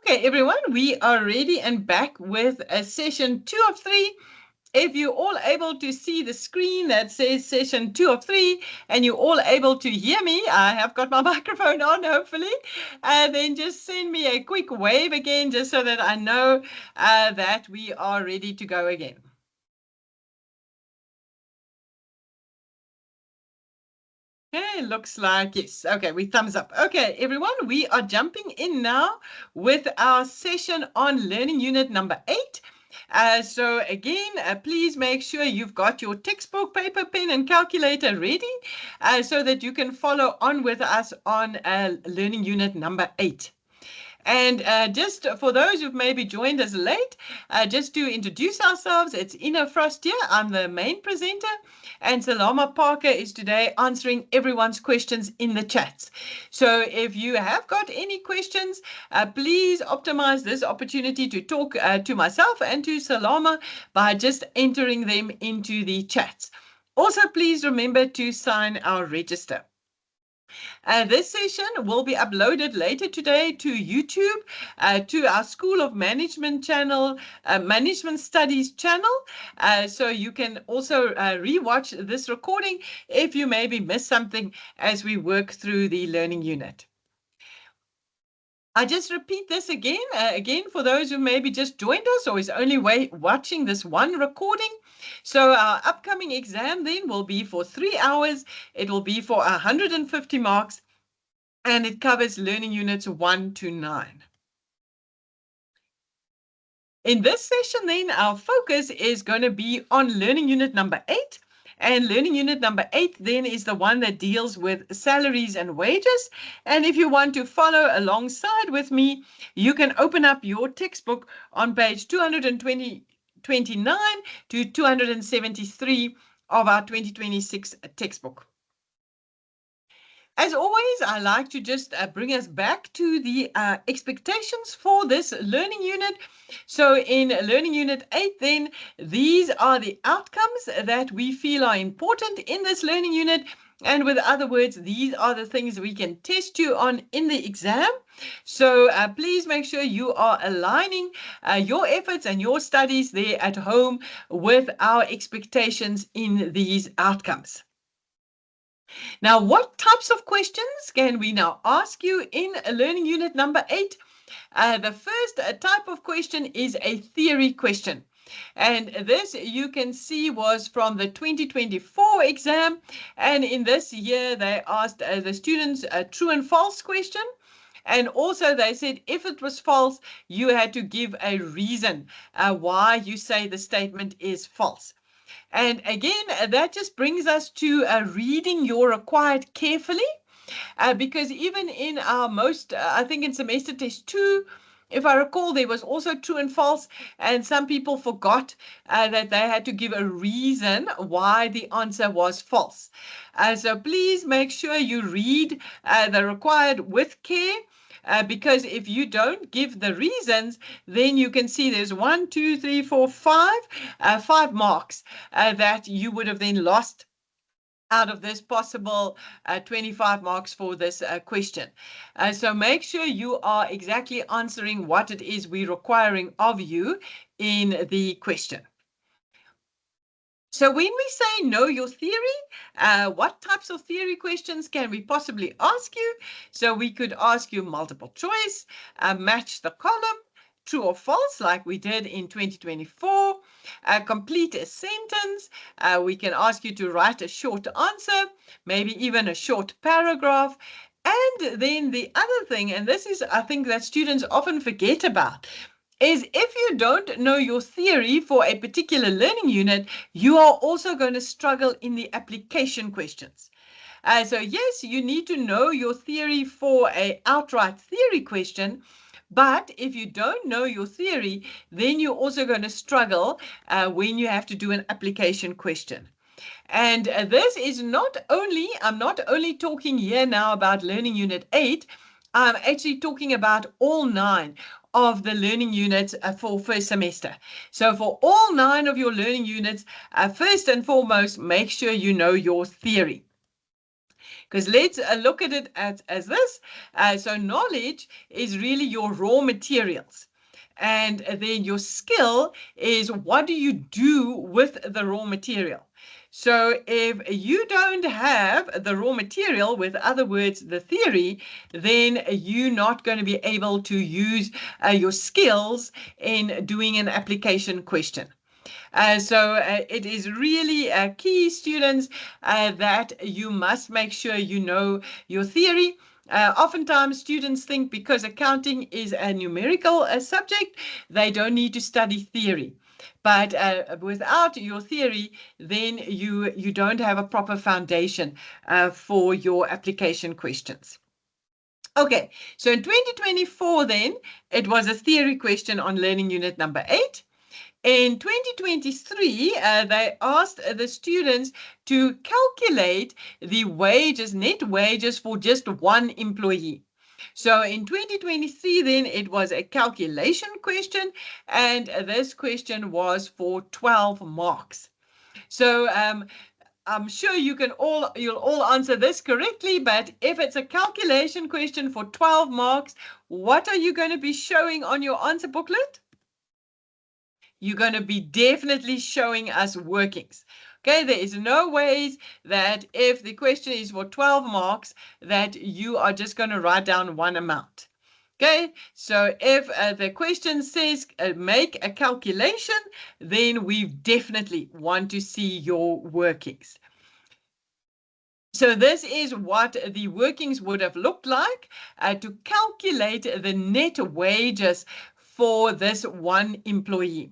Okay, everyone, we are ready and back with a session 2 of 3. If you're all able to see the screen that says session 2 of 3 and you're all able to hear me, I have got my microphone on, hopefully, then just send me a quick wave again, just so that I know that we are ready to go again. Okay, looks like yes. Okay, we thumbs up. Okay, everyone, we are jumping in now with our session on learning unit number 8. So again, please make sure you've got your textbook, paper, pen, and calculator ready so that you can follow on with us on learning unit number 8. And just for those who've maybe joined us late, just to introduce ourselves, it's Ina Frost here. I'm the main presenter, and Salama Parker is today answering everyone's questions in the chats. So if you have got any questions, please optimize this opportunity to talk to myself and to Salama by just entering them into the chats. Also, please remember to sign our register. This session will be uploaded later today to YouTube, to our School of Management channel, Management Studies channel. So you can also rewatch this recording if you maybe missed something as we work through the learning unit. I just repeat this again for those who maybe just joined us or is only watching this one recording. So our upcoming exam then will be for 3 hours. It will be for 150 marks, and it covers learning units 1 to 9. In this session then, our focus is going to be on learning unit number 8. And learning unit number 8 then is the one that deals with salaries and wages. And if you want to follow alongside with me, you can open up your textbook on page 229 to 273 of our 2026 textbook. As always, I like to just bring us back to the expectations for this learning unit. So in learning unit 8, then, these are the outcomes that we feel are important in this learning unit. And with other words, these are the things we can test you on in the exam. So please make sure you are aligning your efforts and your studies there at home with our expectations in these outcomes. Now, what types of questions can we now ask you in learning unit number 8? The first type of question is a theory question. And this you can see was from the 2024 exam. And in this year, they asked the students a true and false question. And also they said if it was false, you had to give a reason why you say the statement is false. And again, that just brings us to reading your required carefully, because even in our most, I think in semester test 2, if I recall, there was also true and false, and some people forgot that they had to give a reason why the answer was false. So please make sure you read the required with care. Because if you don't give the reasons, then you can see there's 1, 2, 3, 4, 5 marks that you would have then lost out of this possible 25 marks for this question. So make sure you are exactly answering what it is we're requiring of you in the question. So when we say know your theory, what types of theory questions can we possibly ask you? So we could ask you multiple choice, match the column, true or false, like we did in 2024, complete a sentence. We can ask you to write a short answer, maybe even a short paragraph. And then the other thing, and this is, I think, that students often forget about, is if you don't know your theory for a particular learning unit, you are also going to struggle in the application questions. So yes, you need to know your theory for an outright theory question, but if you don't know your theory, then you're also going to struggle when you have to do an application question. And this is I'm not only talking here now about learning unit 8, I'm actually talking about all 9 of the learning units for first semester. So for all 9 of your learning units, first and foremost, make sure you know your theory. Because let's look at it as this. So knowledge is really your raw materials. And then your skill is what do you do with the raw material. So if you don't have the raw material, with other words, the theory, then you're not going to be able to use your skills in doing an application question. So it is really key, students, that you must make sure you know your theory. Oftentimes students think because accounting is a numerical subject, they don't need to study theory. But without your theory, then you don't have a proper foundation for your application questions. Okay, so in 2024 then, it was a theory question on learning unit number 8. In 2023, they asked the students to calculate the wages, net wages for just one employee. So in 2023, then it was a calculation question, and this question was for 12 marks. So I'm sure you'll all answer this correctly, but if it's a calculation question for 12 marks, what are you going to be showing on your answer booklet? You're going to be definitely showing us workings. Okay, there is no ways that if the question is for 12 marks, that you are just going to write down one amount. Okay, so if the question says make a calculation, then we definitely want to see your workings. So this is what the workings would have looked like to calculate the net wages for this one employee.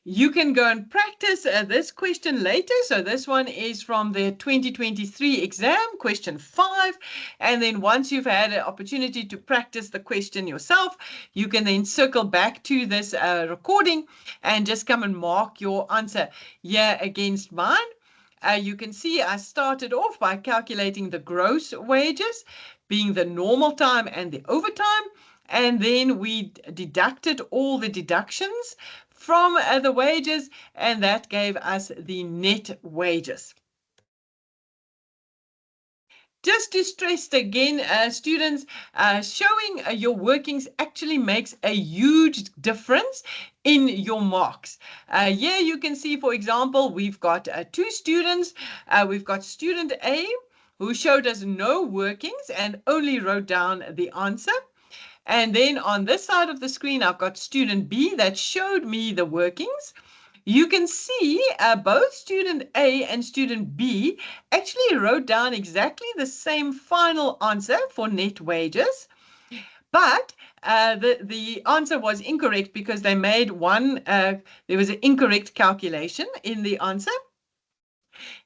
You can go and practice this question later. So this one is from the 2023 exam, question 5. And then once you've had an opportunity to practice the question yourself, you can then circle back to this recording and just come and mark your answer here against mine. You can see I started off by calculating the gross wages, being the normal time and the overtime. And then we deducted all the deductions from the wages, and that gave us the net wages. Just to stress again, students, showing your workings actually makes a huge difference in your marks. Here you can see, for example, we've got 2 students. We've got student A, who showed us no workings and only wrote down the answer. And then on this side of the screen, I've got student B that showed me the workings. You can see both student A and student B actually wrote down exactly the same final answer for net wages. But the answer was incorrect because they made one, there was an incorrect calculation in the answer.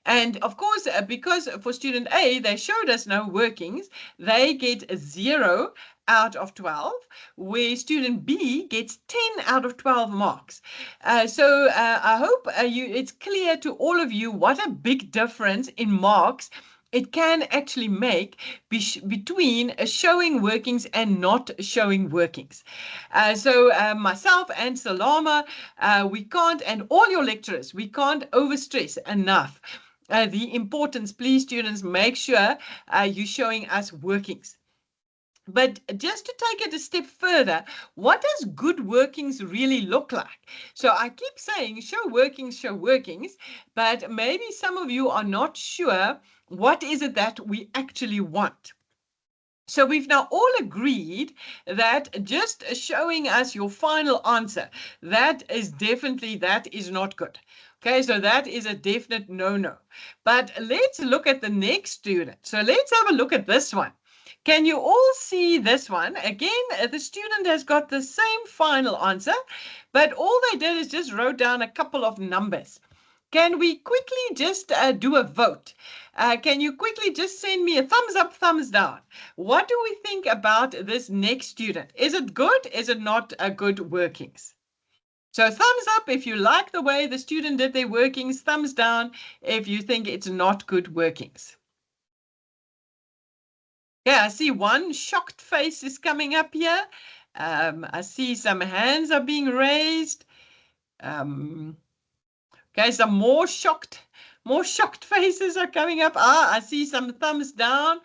And of course, because for student A, they showed us no workings, they get 0 out of 12, where student B gets 10 out of 12 marks. So I hope it's clear to all of you what a big difference in marks it can actually make between showing workings and not showing workings. So myself and Salama, we can't, and all your lecturers, we can't overstress enough the importance. Please, students, make sure you're showing us workings. But just to take it a step further, what does good workings really look like? So I keep saying show workings, but maybe some of you are not sure what is it that we actually want. So we've now all agreed that just showing us your final answer, that is not good. Okay, so that is a definite no-no. But let's look at the next student. So let's have a look at this one. Can you all see this one? Again, the student has got the same final answer, but all they did is just wrote down a couple of numbers. Can we quickly just do a vote? Can you quickly just send me a thumbs up, thumbs down? What do we think about this next student? Is it good? Is it not a good workings? So thumbs up if you like the way the student did their workings, thumbs down if you think it's not good workings. Yeah, I see one shocked face is coming up here. I see some hands are being raised. Okay, some more shocked More shocked faces are coming up. Ah, I see some thumbs down.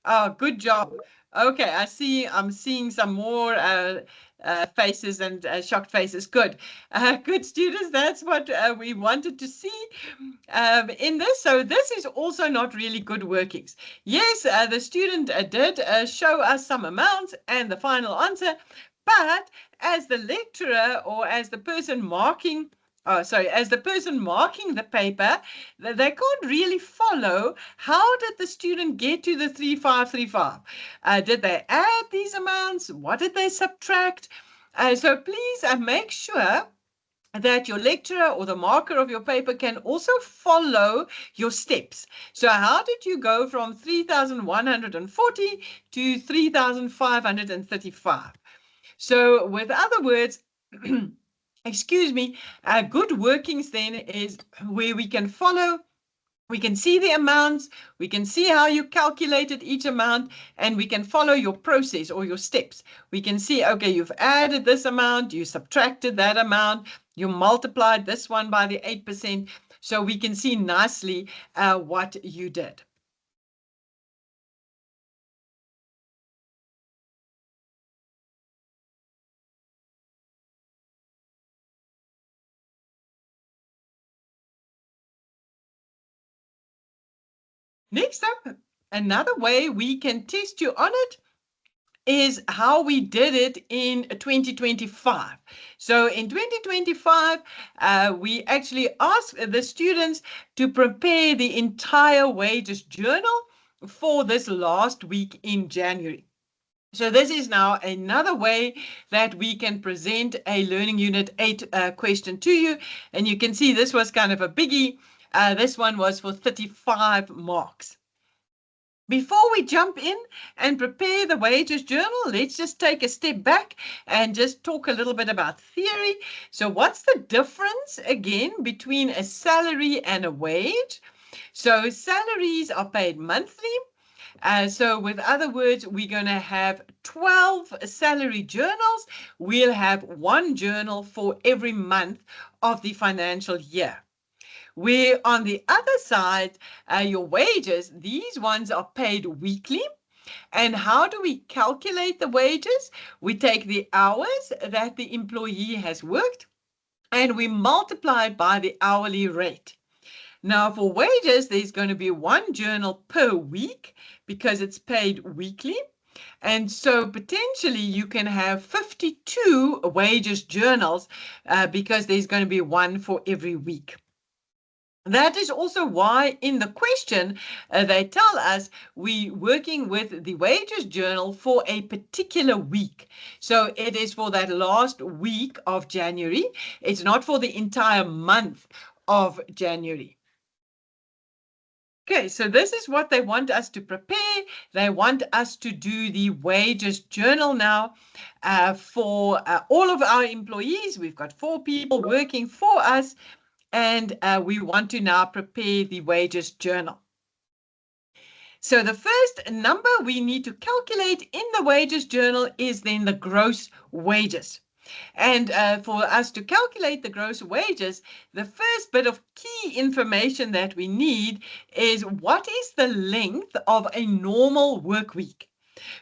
Oh, good job. Okay, I'm seeing some more faces and shocked faces. Good. Good students. That's what we wanted to see in this. So this is also not really good workings. Yes, the student did show us some amounts and the final answer, but as the lecturer or as the person marking as the person marking the paper, they can't really follow how did the student get to the 3535. Did they add these amounts? What did they subtract? So please make sure that your lecturer or the marker of your paper can also follow your steps. So how did you go from 3,140 to 3,535? So with other words, excuse me, good workings then is where we can follow. We can see the amounts, we can see how you calculated each amount, and we can follow your process or your steps. We can see, okay, you've added this amount, you subtracted that amount, you multiplied this one by the 8%. So we can see nicely what you did. Next up, another way we can test you on it is how we did it in 2025. So in 2025, we actually asked the students to prepare the entire wages journal for this last week in January. So this is now another way that we can present a Learning Unit 8 question to you. And you can see this was kind of a biggie. This one was for 35 marks. Before we jump in and prepare the wages journal, let's just take a step back and just talk a little bit about theory. So what's the difference, again, between a salary and a wage? So salaries are paid monthly. So with other words, we're going to have 12 salary journals. We'll have one journal for every month of the financial year. Where on the other side, your wages, these ones are paid weekly. And how do we calculate the wages? We take the hours that the employee has worked and we multiply by the hourly rate. Now for wages, there's going to be one journal per week because it's paid weekly. And so potentially you can have 52 wages journals because there's going to be one for every week. That is also why in the question, they tell us we're working with the wages journal for a particular week. So it is for that last week of January. It's not for the entire month of January. Okay, so this is what they want us to prepare. They want us to do the wages journal now for all of our employees. We've got 4 people working for us. And we want to now prepare the wages journal. So the first number we need to calculate in the wages journal is then the gross wages. And for us to calculate the gross wages, the first bit of key information that we need is what is the length of a normal work week?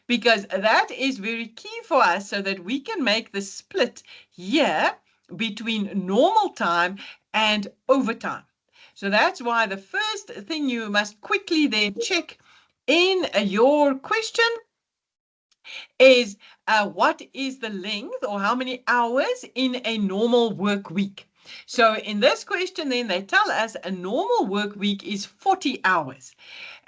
Because that is very key for us so that we can make the split here between normal time and overtime. So that's why the first thing you must quickly then check in your question is what is the length or how many hours in a normal work week? So in this question, then they tell us a normal work week is 40 hours.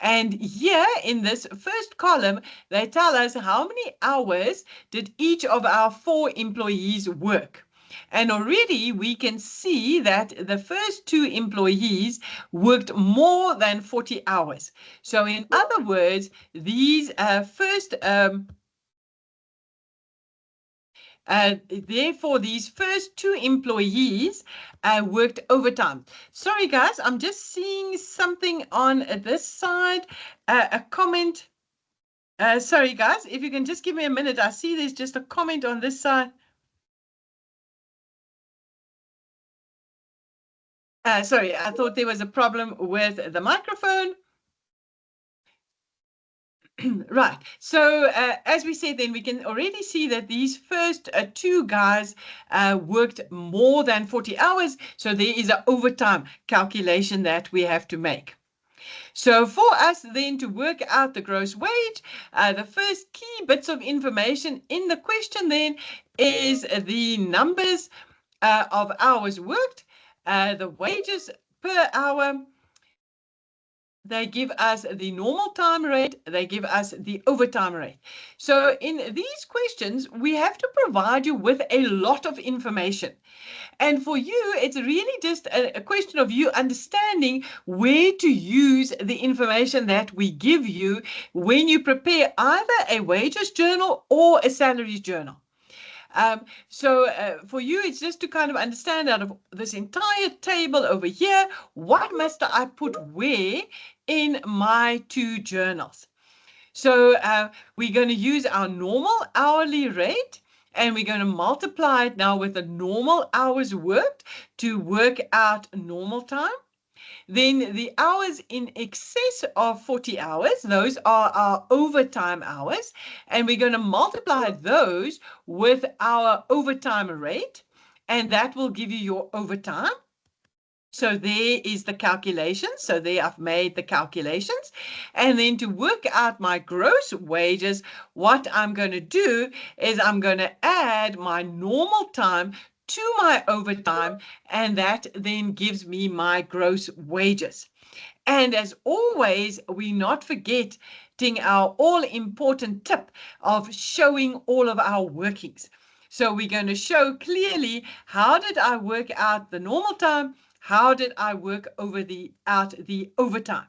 And here in this first column, they tell us how many hours did each of our 4 employees work. And already we can see that the first 2 employees worked more than 40 hours. So in other words, these therefore, these first 2 employees worked overtime. Sorry, guys, I'm just seeing something on this side, a comment. Sorry, guys, if you can just give me a minute. I see there's just a comment on this side. Sorry, I thought there was a problem with the microphone. Right. So as we said, then we can already see that these first two guys worked more than 40 hours. So there is an overtime calculation that we have to make. So for us then to work out the gross wage, the first key bits of information in the question then is the numbers of hours worked, the wages per hour. They give us the normal time rate, they give us the overtime rate. So in these questions, we have to provide you with a lot of information. And for you, it's really just a question of you understanding where to use the information that we give you when you prepare either a wages journal or a salaries journal. For you, it's just to kind of understand out of this entire table over here, what must I put where in my two journals? So we're going to use our normal hourly rate, and we're going to multiply it now with the normal hours worked to work out normal time. Then the hours in excess of 40 hours, those are our overtime hours, and we're going to multiply those with our overtime rate, and that will give you your overtime. So there is the calculation. So there I've made the calculations. And then to work out my gross wages, what I'm going to do is I'm going to add my normal time to my overtime, and that then gives me my gross wages. And as always, we not forgetting our all-important tip of showing all of our workings. So we're going to show clearly, how did I work out the normal time? How did I work out the overtime?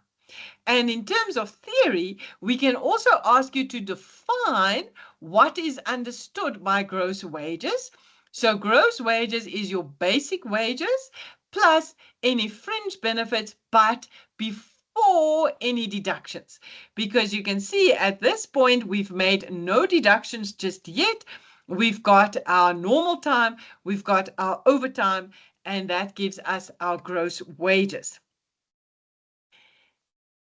And in terms of theory, we can also ask you to define what is understood by gross wages. So gross wages is your basic wages plus any fringe benefits, but before any deductions. Because you can see at this point, we've made no deductions just yet. We've got our normal time, we've got our overtime, and that gives us our gross wages.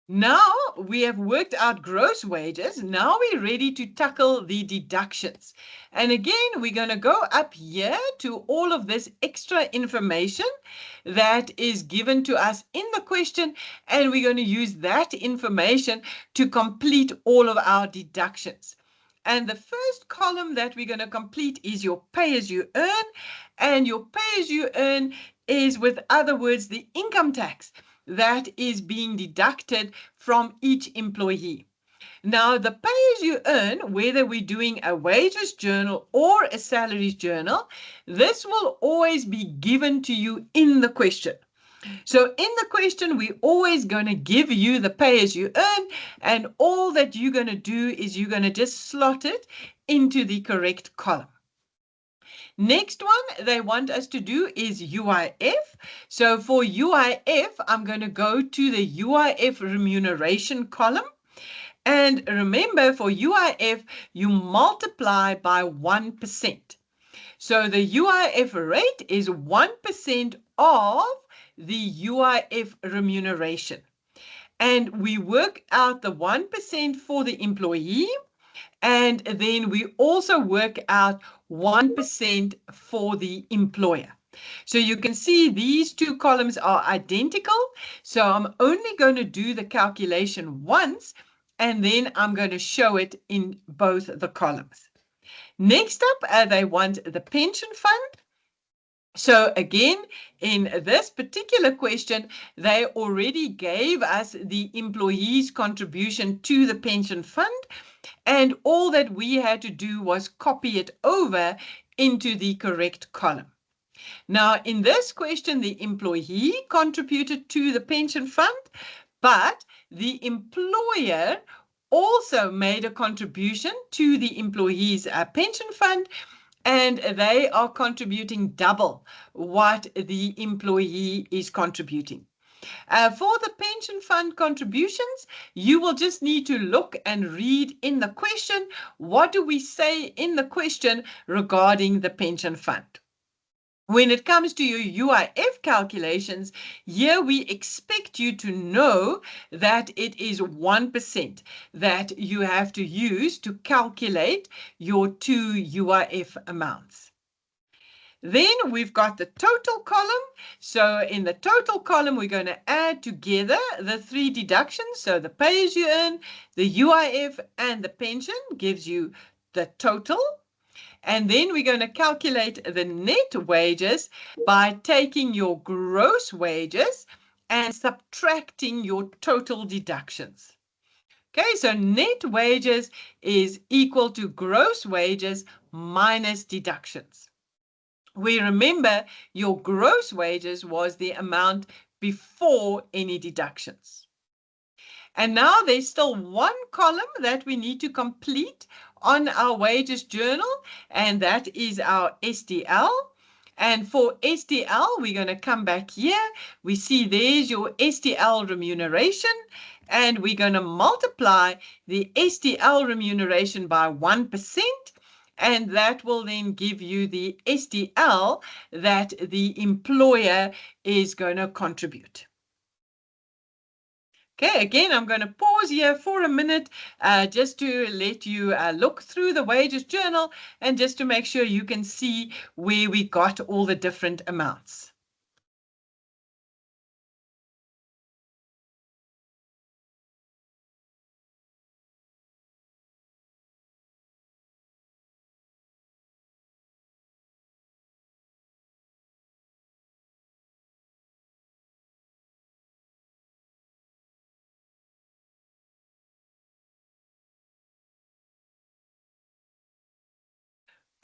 Now we have worked out gross wages. Now we're ready to tackle the deductions. And again, we're going to go up here to all of this extra information that is given to us in the question, and we're going to use that information to complete all of our deductions. And the first column that we're going to complete is your pay as you earn. And your pay as you earn is, with other words, the income tax that is being deducted from each employee. Now, the pay as you earn, whether we're doing a wages journal or a salaries journal, this will always be given to you in the question. So in the question, we're always going to give you the pay as you earn, and all that you're going to do is you're going to just slot it into the correct column. Next one they want us to do is UIF. So for UIF, I'm going to go to the UIF remuneration column. And remember, for UIF, you multiply by 1%. So the UIF rate is 1% of the UIF remuneration. And we work out the 1% for the employee, and then we also work out 1% for the employer. So you can see these two columns are identical. So I'm only going to do the calculation once, and then I'm going to show it in both the columns. Next up, they want the pension fund. So again, in this particular question, they already gave us the employee's contribution to the pension fund, and all that we had to do was copy it over into the correct column. Now, in this question, the employee contributed to the pension fund, but the employer also made a contribution to the employee's pension fund, and they are contributing double what the employee is contributing. For the pension fund contributions, you will just need to look and read in the question, what do we say in the question regarding the pension fund? When it comes to your UIF calculations, here we expect you to know that it is 1% that you have to use to calculate your two UIF amounts. Then we've got the total column. So in the total column, we're going to add together the three deductions. So the pay as you earn, the UIF, and the pension gives you the total. And then we're going to calculate the net wages by taking your gross wages and subtracting your total deductions. Okay, so net wages is equal to gross wages minus deductions. We remember your gross wages was the amount before any deductions. And now there's still one column that we need to complete on our wages journal, and that is our SDL. And for SDL, we're going to come back here. We see there's your SDL remuneration, and we're going to multiply the SDL remuneration by 1%. And that will then give you the SDL that the employer is going to contribute. Okay, again, I'm going to pause here for a minute just to let you look through the wages journal and just to make sure you can see where we got all the different amounts.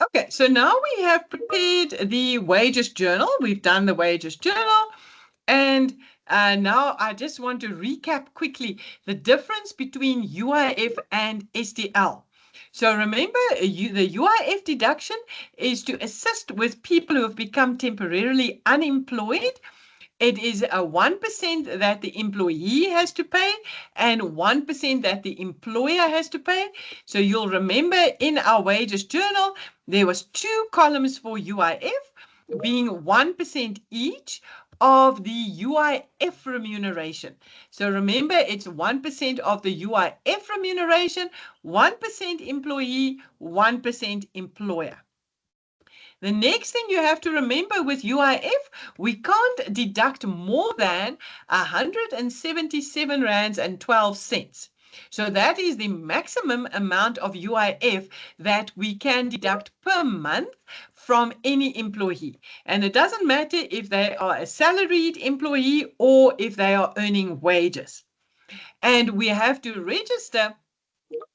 Okay, so now we have prepared the wages journal. We've done the wages journal. And now I just want to recap quickly the difference between UIF and SDL. So remember, the UIF deduction is to assist with people who have become temporarily unemployed. It is a 1% that the employee has to pay and 1% that the employer has to pay. So you'll remember in our wages journal, there was two columns for UIF being 1% each of the UIF remuneration. So remember, it's 1% of the UIF remuneration, 1% employee, 1% employer. The next thing you have to remember with UIF, we can't deduct more than 177 rands and 12 cents. So that is the maximum amount of UIF that we can deduct per month from any employee. And it doesn't matter if they are a salaried employee or if they are earning wages. And we have to register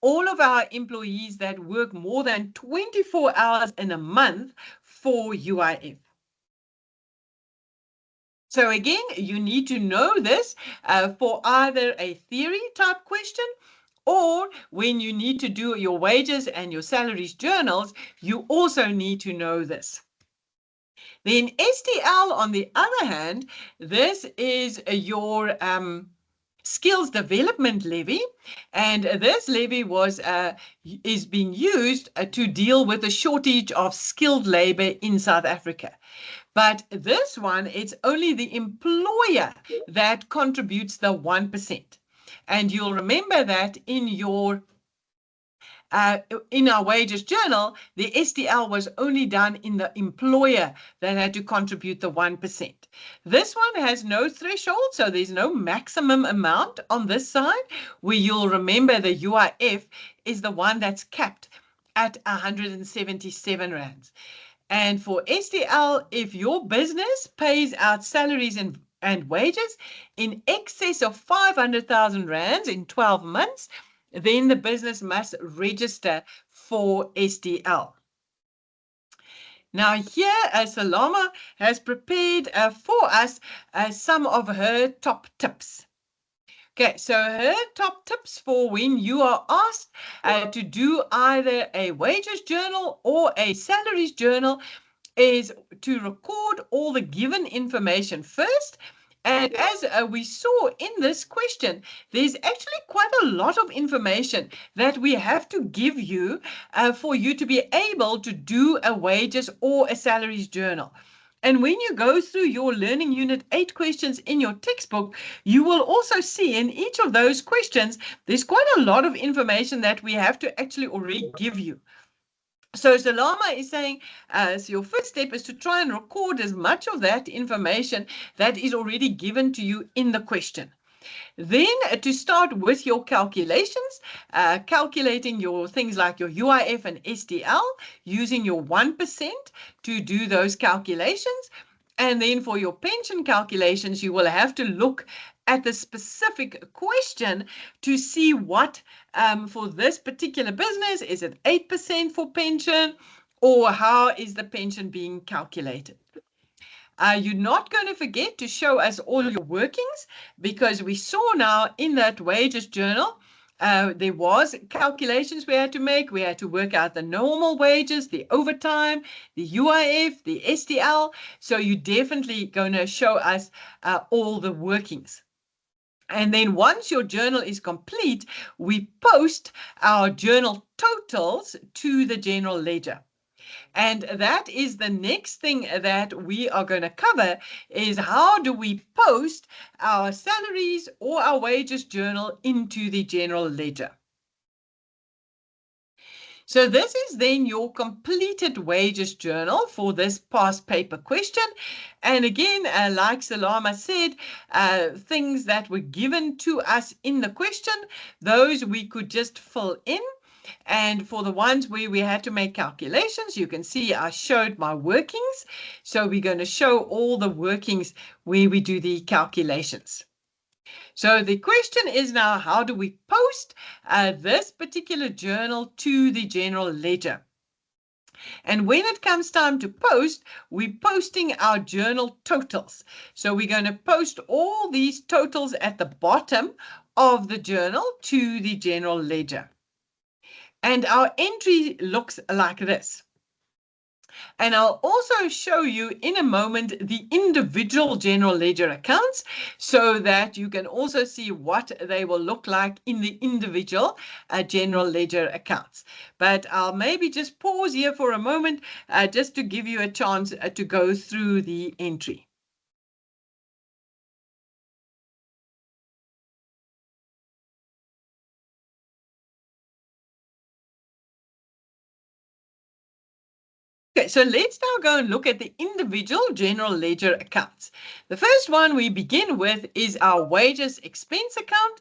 all of our employees that work more than 24 hours in a month for UIF. So again, you need to know this for either a theory type question or when you need to do your wages and your salaries journals, you also need to know this. Then SDL, on the other hand, this is your skills development levy, and this levy is being used to deal with the shortage of skilled labor in South Africa. But this one, it's only the employer that contributes the 1%. And you'll remember that in our wages journal, the SDL was only done in the employer that had to contribute the 1%. This one has no threshold, so there's no maximum amount on this side, where you'll remember the UIF is the one that's capped at 177 rands. And for SDL, if your business pays out salaries and wages in excess of 500,000 rands in 12 months, then the business must register for SDL. Now here, Salama has prepared for us some of her top tips. Okay, so her top tips for when you are asked to do either a wages journal or a salaries journal is to record all the given information first. And as we saw in this question, there's actually quite a lot of information that we have to give you for you to be able to do a wages or a salaries journal. And when you go through your Learning Unit 8 questions in your textbook, you will also see in each of those questions, there's quite a lot of information that we have to actually already give you. So Salama is saying, so your first step is to try and record as much of that information that is already given to you in the question. Then to start with your calculations, calculating your things like your UIF and SDL, using your 1% to do those calculations. And then for your pension calculations, you will have to look at the specific question to see what, for this particular business, is it 8% for pension, or how is the pension being calculated? You're not going to forget to show us all your workings, because we saw now in that wages journal, there was calculations we had to make. We had to work out the normal wages, the overtime, the UIF, the SDL. So you're definitely going to show us all the workings. And then once your journal is complete, we post our journal totals to the general ledger. And that is the next thing that we are going to cover, is how do we post our salaries or our wages journal into the general ledger. So this is then your completed wages journal for this past paper question. And again, like Salama said, things that were given to us in the question, those we could just fill in. And for the ones where we had to make calculations, you can see I showed my workings. So we're going to show all the workings where we do the calculations. So the question is now, how do we post this particular journal to the general ledger? And when it comes time to post, we're posting our journal totals. So we're going to post all these totals at the bottom of the journal to the general ledger. And our entry looks like this. And I'll also show you in a moment the individual general ledger accounts, so that you can also see what they will look like in the individual general ledger accounts. But I'll maybe just pause here for a moment just to give you a chance to go through the entry. Okay, so let's now go and look at the individual general ledger accounts. The first one we begin with is our wages expense account.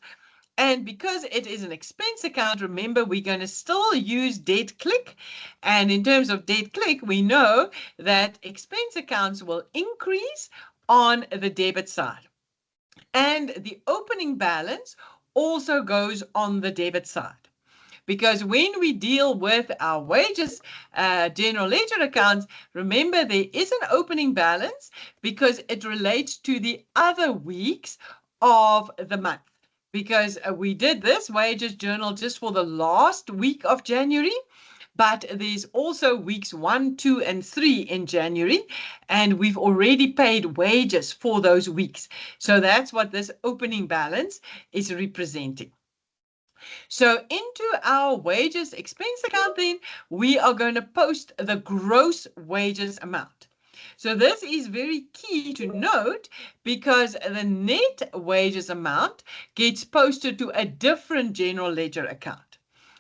And because it is an expense account, remember, we're going to still use dead click. And in terms of dead click, we know that expense accounts will increase on the debit side. And the opening balance also goes on the debit side. Because when we deal with our wages general ledger accounts, remember, there is an opening balance because it relates to the other weeks of the month. Because we did this wages journal just for the last week of January, but there's also weeks 1, 2, and 3 in January, and we've already paid wages for those weeks. So that's what this opening balance is representing. So into our wages expense account, then we are going to post the gross wages amount. So this is very key to note, because the net wages amount gets posted to a different general ledger account.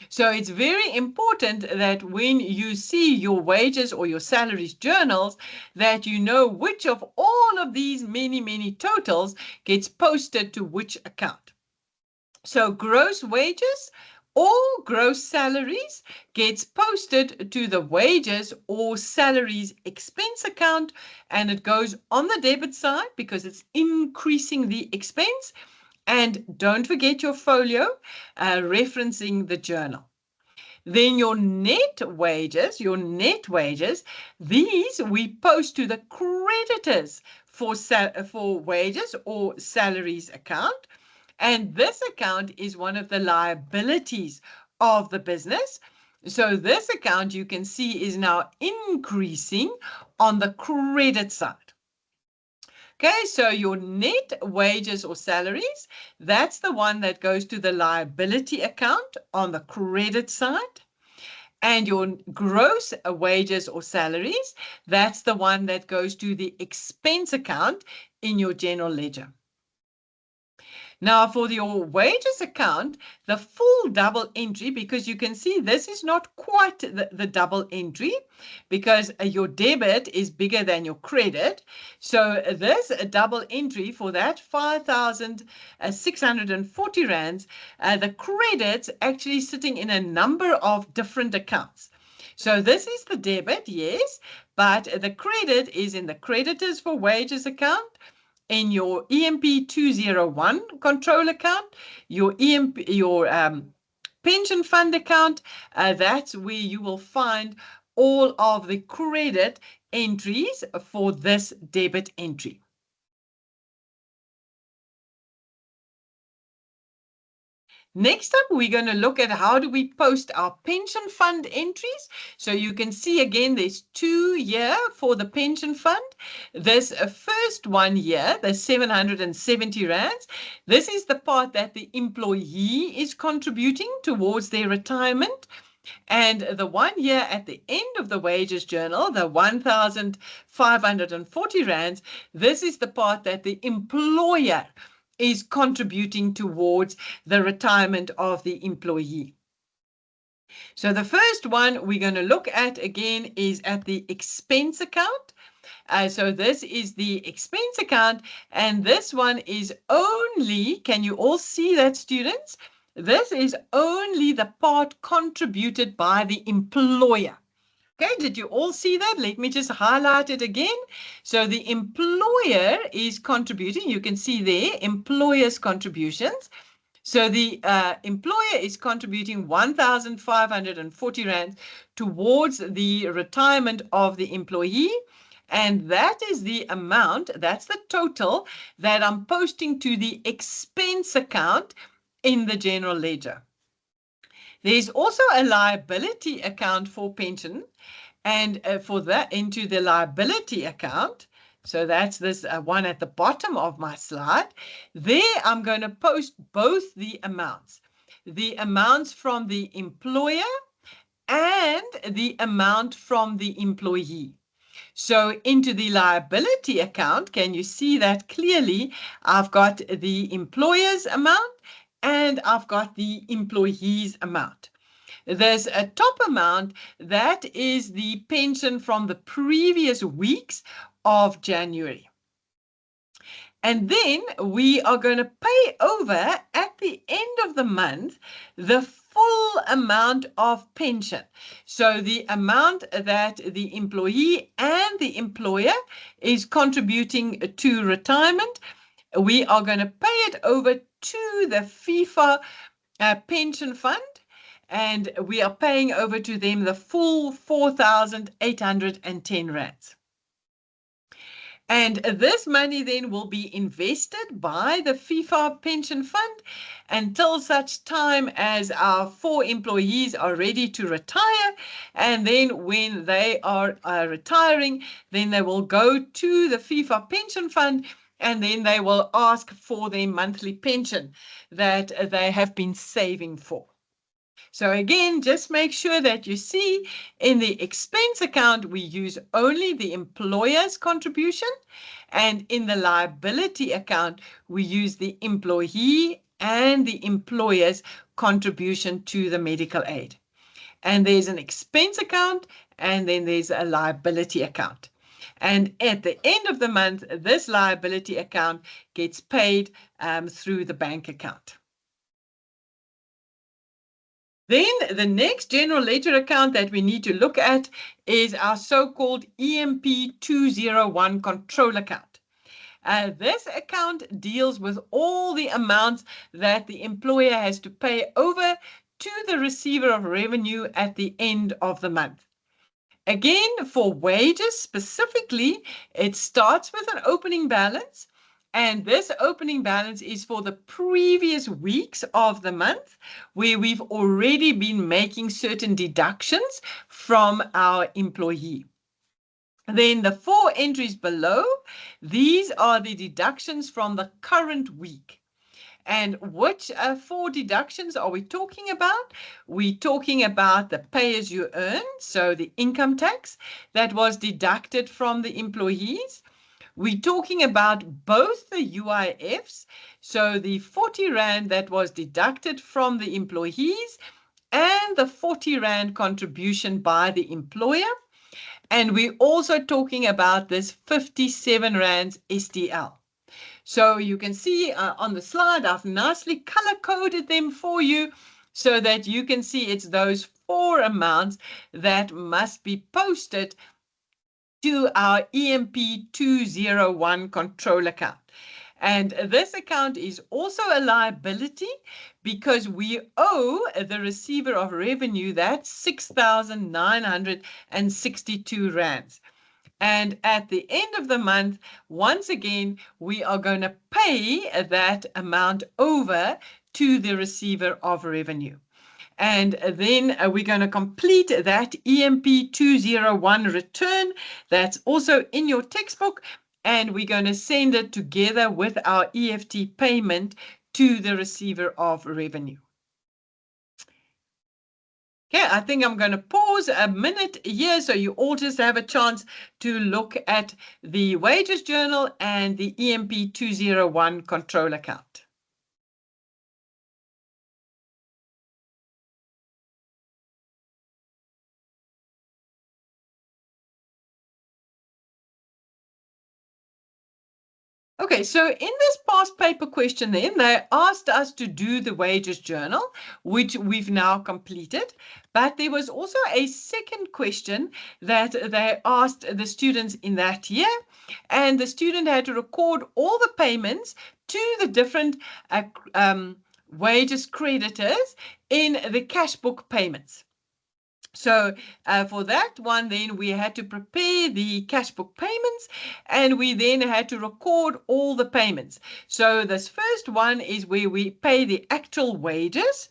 So it's very important that when you see your wages or your salaries journals, that you know which of all of these many totals gets posted to which account. So gross wages or gross salaries gets posted to the wages or salaries expense account, and it goes on the debit side because it's increasing the expense. And don't forget your folio referencing the journal. Then your net wages, these we post to the creditors for wages or salaries account. And this account is one of the liabilities of the business. So this account, you can see, is now increasing on the credit side. Okay, so your net wages or salaries, that's the one that goes to the liability account on the credit side. And your gross wages or salaries, that's the one that goes to the expense account in your general ledger. Now, for your wages account, the full double entry, because you can see this is not quite the double entry, because your debit is bigger than your credit. So this double entry for that 5,640 rands, the credit's actually sitting in a number of different accounts. So this is the debit, yes, but the credit is in the creditors for wages account, in your EMP 201 control account, your pension fund account. That's where you will find all of the credit entries for this debit entry. Next up, we're going to look at how do we post our pension fund entries. So you can see again, there's 2 here for the pension fund. This first one here, the 770 rands. This is the part that the employee is contributing towards their retirement. And the one here at the end of the wages journal, the 1,540 rands, this is the part that the employer is contributing towards the retirement of the employee. So the first one we're going to look at again is at the expense account. So this is the expense account, and this one is only, can you all see that, students? This is only the part contributed by the employer. Okay, did you all see that? Let me just highlight it again. So the employer is contributing. You can see there, employer's contributions. So the employer is contributing 1,540 rands towards the retirement of the employee. And that is the amount, that's the total that I'm posting to the expense account in the general ledger. There's also a liability account for pension, and for that into the liability account. So that's this one at the bottom of my slide. There I'm going to post both the amounts from the employer and the amount from the employee. So into the liability account, can you see that clearly? I've got the employer's amount and I've got the employee's amount. There's a top amount that is the pension from the previous weeks of January. And then we are going to pay over at the end of the month the full amount of pension. So the amount that the employee and the employer is contributing to retirement, we are going to pay it over to the FIFA pension fund. And we are paying over to them the full 4,810 rands. And this money then will be invested by the FIFA pension fund until such time as our 4 employees are ready to retire. And then when they are retiring, then they will go to the FIFA pension fund, and then they will ask for their monthly pension that they have been saving for. So again, just make sure that you see in the expense account, we use only the employer's contribution. And in the liability account, we use the employee and the employer's contribution to the medical aid. And there's an expense account, and then there's a liability account. And at the end of the month, this liability account gets paid through the bank account. Then the next general ledger account that we need to look at is our so-called EMP 201 control account. This account deals with all the amounts that the employer has to pay over to the receiver of revenue at the end of the month. Again, for wages specifically, it starts with an opening balance. And this opening balance is for the previous weeks of the month, where we've already been making certain deductions from our employee. Then the 4 entries below, these are the deductions from the current week. And which 4 deductions are we talking about? We're talking about the pay as you earn, so the income tax that was deducted from the employees. We're talking about both the UIFs, so the 40 Rand that was deducted from the employees and the 40 Rand contribution by the employer. And we're also talking about this 57 Rands STL. So you can see on the slide, I've nicely color-coded them for you so that you can see it's those 4 amounts that must be posted to our EMP 201 control account. And this account is also a liability because we owe the receiver of revenue that 6,962 Rands. And at the end of the month, once again, we are going to pay that amount over to the receiver of revenue. And then we're going to complete that EMP 201 return. That's also in your textbook. And we're going to send it together with our EFT payment to the receiver of revenue. Okay, I think I'm going to pause a minute here so you all just have a chance to look at the wages journal and the EMP 201 control account. Okay, so in this past paper question then, they asked us to do the wages journal, which we've now completed. But there was also a second question that they asked the students in that year. And the student had to record all the payments to the different wages creditors in the cash book payments. So for that one, then we had to prepare the cash book payments and we then had to record all the payments. So this first one is where we pay the actual wages.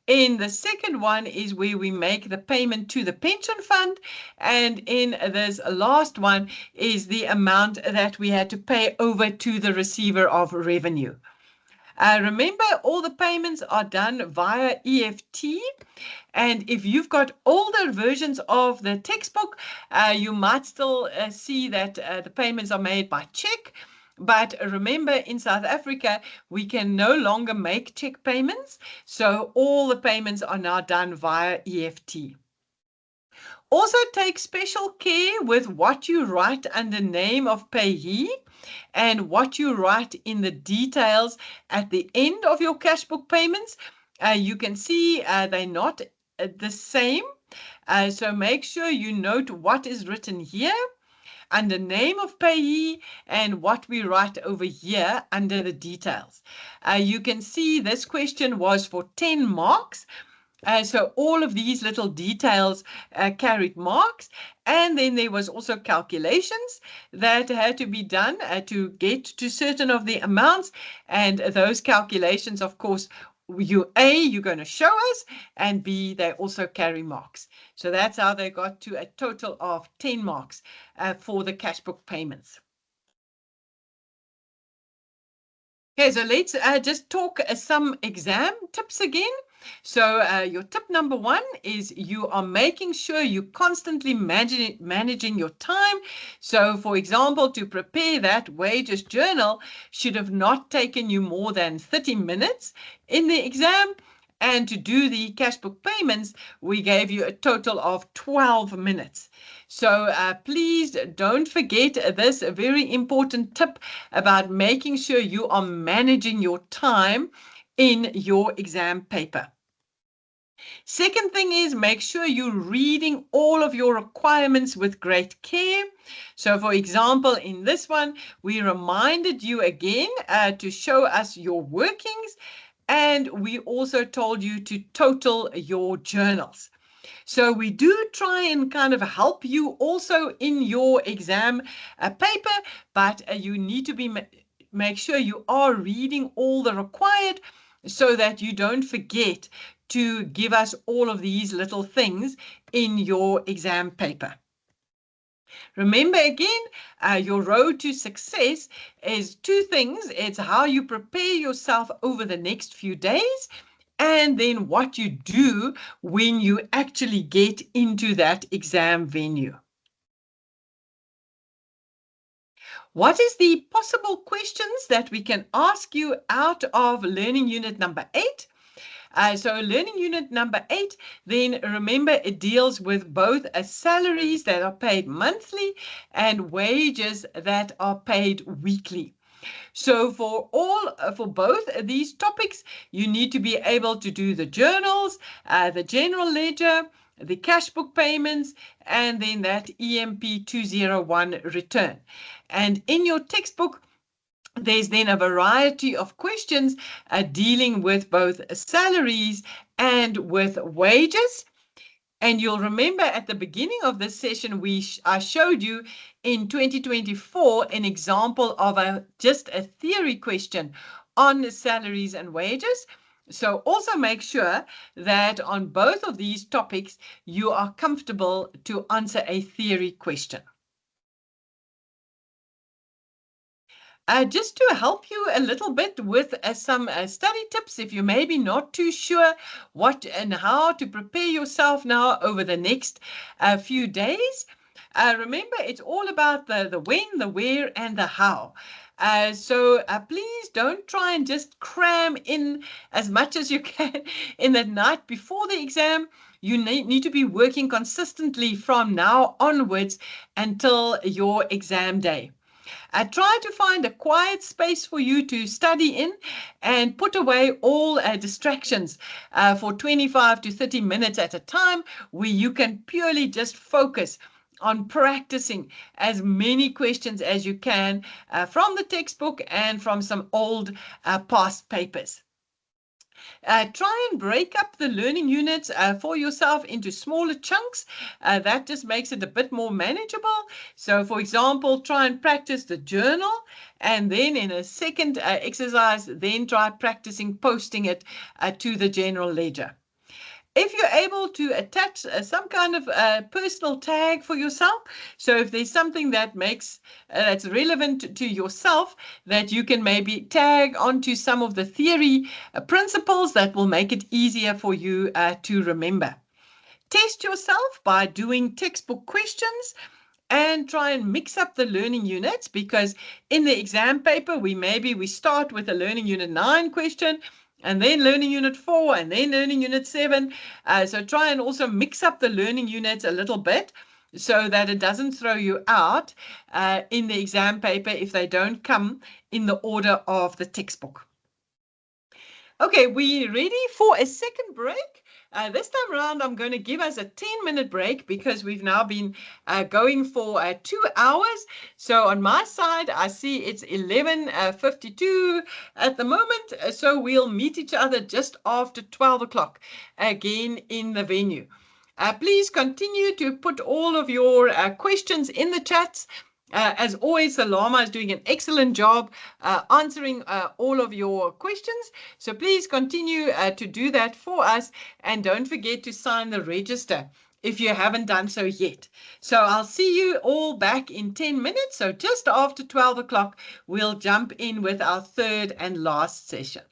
And the second one is where we make the payment to the pension fund. And in this last one is the amount that we had to pay over to the receiver of revenue. Remember, all the payments are done via EFT. And if you've got older versions of the textbook, you might still see that the payments are made by check. But remember, in South Africa, we can no longer make check payments. So all the payments are now done via EFT. Also, take special care with what you write under name of payee and what you write in the details at the end of your cash book payments. You can see they're not the same. So make sure you note what is written here under name of payee and what we write over here under the details. You can see this question was for 10 marks. So all of these little details carried marks. And then there was also calculations that had to be done to get to certain of the amounts. And those calculations, of course, you're going to show us, and B, they also carry marks. So that's how they got to a total of 10 marks for the cash book payments. Okay, so let's just talk some exam tips again. So your tip number 1 is you are making sure you constantly managing your time. So for example, to prepare that wages journal should have not taken you more than 30 minutes in the exam. And to do the cash book payments, we gave you a total of 12 minutes. So please don't forget this very important tip about making sure you are managing your time in your exam paper. Second thing is make sure you're reading all of your requirements with great care. So for example, in this one, we reminded you again to show us your workings. And we also told you to total your journals. So we do try and kind of help you also in your exam paper, but you need to make sure you are reading all the required so that you don't forget to give us all of these little things in your exam paper. Remember again, your road to success is two things. It's how you prepare yourself over the next few days, and then what you do when you actually get into that exam venue. What is the possible questions that we can ask you out of learning unit number 8? So learning unit number 8, then remember it deals with both salaries that are paid monthly and wages that are paid weekly. So for both these topics, you need to be able to do the journals, the general ledger, the cash book payments, and then that EMP 201 return. And in your textbook, there's then a variety of questions dealing with both salaries and with wages. And you'll remember at the beginning of this session, I showed you in 2024 an example of just a theory question on salaries and wages. So also make sure that on both of these topics, you are comfortable to answer a theory question. Just to help you a little bit with some study tips, if you may be not too sure what and how to prepare yourself now over the next few days. Remember, it's all about the when, the where, and the how. So please don't try and just cram in as much as you can in the night before the exam. You need to be working consistently from now onwards until your exam day. Try to find a quiet space for you to study in and put away all distractions for 25 to 30 minutes at a time, where you can purely just focus on practicing as many questions as you can from the textbook and from some old past papers. Try and break up the learning units for yourself into smaller chunks. That just makes it a bit more manageable. So, for example, try and practice the journal, and then in a second exercise, then try practicing posting it to the general ledger. If you're able to attach some kind of personal tag for yourself, so if there's something that makes that's relevant to yourself, that you can maybe tag onto some of the theory principles, that will make it easier for you to remember. Test yourself by doing textbook questions and try and mix up the learning units, because in the exam paper, we start with a learning unit 9 question, and then learning unit 4, and then learning unit 7. So try and also mix up the learning units a little bit so that it doesn't throw you out in the exam paper if they don't come in the order of the textbook. Okay, we're ready for a second break. This time around, I'm going to give us a 10-minute break because we've now been going for 2 hours. So on my side, I see it's 11:52 at the moment. So we'll meet each other just after 12 o'clock again in the venue. Please continue to put all of your questions in the chats. As always, Salama is doing an excellent job answering all of your questions. So please continue to do that for us. And don't forget to sign the register if you haven't done so yet. So I'll see you all back in 10 minutes. So just after 12 o'clock, we'll jump in with our third and last session.